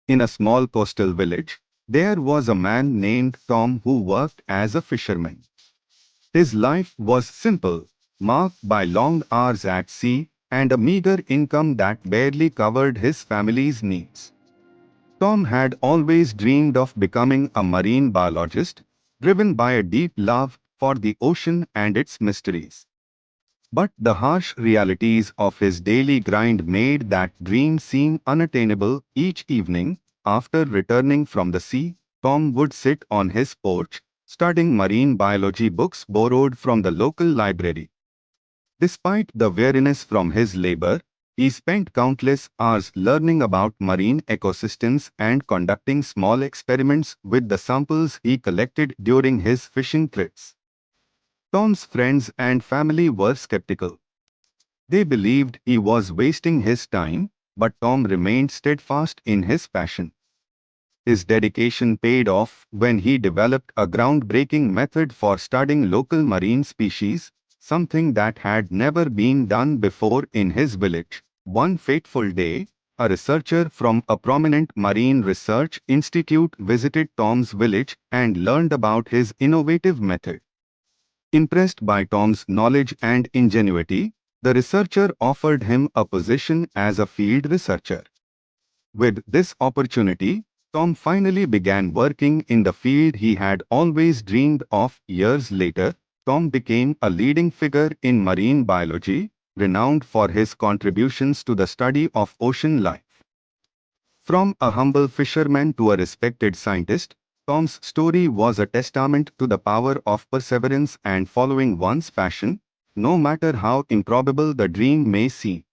In a small coastal village, there was a man named Tom who worked as a fisherman. His life was simple, marked by long hours at sea and a meager income that barely covered his family's needs. Tom had always dreamed of becoming a marine biologist, driven by a deep love for the ocean and its mysteries. But the harsh realities of his daily grind made that dream seem unattainable. Each evening, after returning from the sea, Tom would sit on his porch, studying marine biology books borrowed from the local library. Despite the weariness from his labor, he spent countless hours learning about marine ecosystems and conducting small experiments with the samples he collected during his fishing trips. Tom's friends and family were skeptical. They believed he was wasting his time, but Tom remained steadfast in his passion. His dedication paid off when he developed a groundbreaking method for studying local marine species, something that had never been done before in his village. One fateful day, a researcher from a prominent marine research institute visited Tom's village and learned about his innovative method. Impressed by Tom's knowledge and ingenuity, the researcher offered him a position as a field researcher. With this opportunity, Tom finally began working in the field he had always dreamed of. Years later, Tom became a leading figure in marine biology, renowned for his contributions to the study of ocean life. From a humble fisherman to a respected scientist, Tom's story was a testament to the power of perseverance and following one's passion, no matter how improbable the dream may seem.